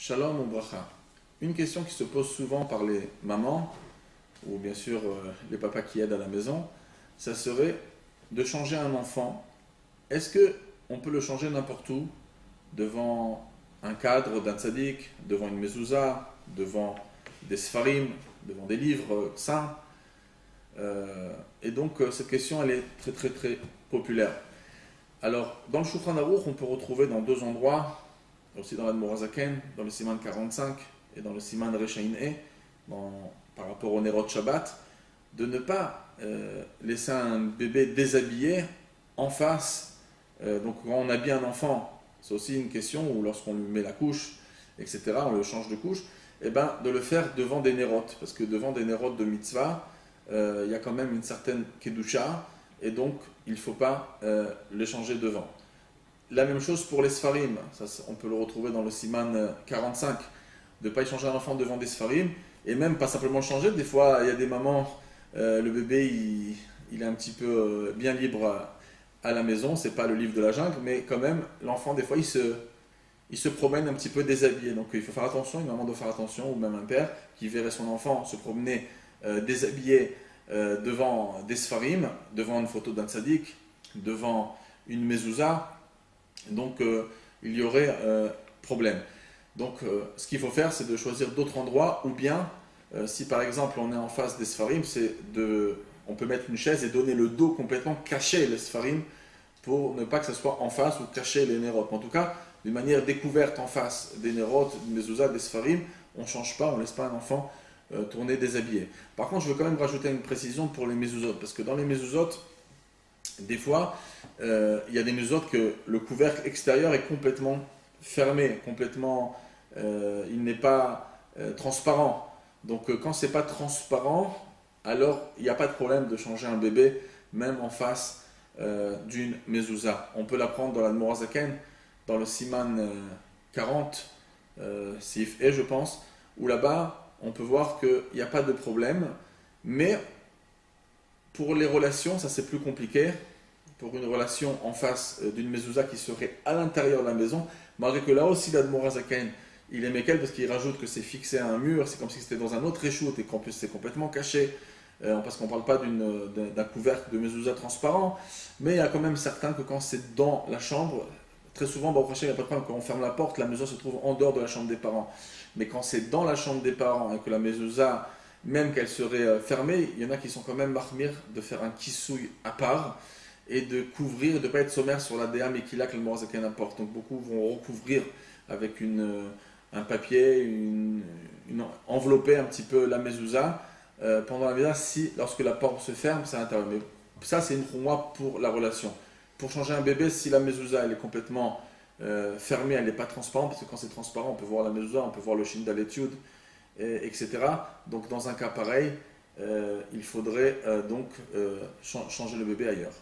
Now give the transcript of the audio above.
Shalom ou bracha. Une question qui se pose souvent par les mamans, ou bien sûr les papas qui aident à la maison, ça serait de changer un enfant. Est-ce que on peut le changer n'importe où, devant un cadre d'un tzaddik, devant une mezouza, devant des sfarim, devant des livres saints? Et donc cette question elle est très très très populaire. Alors dans le Shulchan Aruch on peut retrouver dans deux endroits, aussi dans l'Admor Hazaken, dans le Siman 45 et dans le Siman Reshain E, par rapport au Nerot Shabbat, de ne pas laisser un bébé déshabillé en face. Donc quand on habille un enfant, c'est aussi une question, ou lorsqu'on lui met la couche, etc., on le change de couche, et ben, de le faire devant des Nerot, parce que devant des Nerot de mitzvah, il y a quand même une certaine Kedusha, et donc il ne faut pas les changer devant. La même chose pour les Sfarim, ça, on peut le retrouver dans le Siman 45, de ne pas échanger un enfant devant des Sfarim, et même pas simplement le changer, des fois il y a des mamans, le bébé il est un petit peu bien libre à la maison, c'est pas le livre de la jungle, mais quand même l'enfant des fois il se promène un petit peu déshabillé, donc il faut faire attention, une maman doit faire attention, ou même un père qui verrait son enfant se promener déshabillé devant des Sfarim, devant une photo d'un tzaddik, devant une mezouza. Donc il y aurait problème. Donc ce qu'il faut faire, c'est de choisir d'autres endroits, ou bien si par exemple on est en face des Sfarim, on peut mettre une chaise et donner le dos complètement, cacher les Sfarim, pour ne pas que ce soit en face ou cacher les Nerot. En tout cas, d'une manière découverte en face des Nerot, des Mezouza, des Sfarim, on ne change pas, on ne laisse pas un enfant tourner déshabillé. Par contre, je veux quand même rajouter une précision pour les Mezuzot, parce que dans les Mezuzot, des fois, il y a des mezuzot que le couvercle extérieur est complètement fermé, il n'est pas transparent. Donc quand c'est pas transparent, alors il n'y a pas de problème de changer un bébé, même en face d'une mezouza. On peut l'apprendre dans l'Admor Hazaken, dans le Siman 40, Sif E je pense, où là-bas on peut voir qu'il n'y a pas de problème, mais pour les relations, ça c'est plus compliqué. Pour une relation en face d'une mezouza qui serait à l'intérieur de la maison, malgré que là aussi l'Admor Hazaken, il est méquel parce qu'il rajoute que c'est fixé à un mur, c'est comme si c'était dans un autre réchoute et qu'en plus c'est complètement caché, parce qu'on ne parle pas d'un couvercle de mezouza transparent, mais il y a quand même certains que quand c'est dans la chambre, très souvent, il n'y a pas de problème, quand on ferme la porte, la mezouza se trouve en dehors de la chambre des parents. Mais quand c'est dans la chambre des parents et que la mezouza, même qu'elle serait fermée, il y en a qui sont quand même marmir de faire un kissouille à part, et de couvrir, de ne pas être sommaire sur la DA Mekila que le Morazaken apporte. Donc beaucoup vont recouvrir avec un papier, envelopper un petit peu la mezouza pendant la mezouza, lorsque la porte se ferme, c'est à l'intérieur. Mais ça, c'est une moi pour la relation. Pour changer un bébé, si la mezouza elle est complètement fermée, elle n'est pas transparente, parce que quand c'est transparent, on peut voir la mezouza, on peut voir le shinda l'étude, etc. Donc dans un cas pareil, il faudrait donc changer le bébé ailleurs.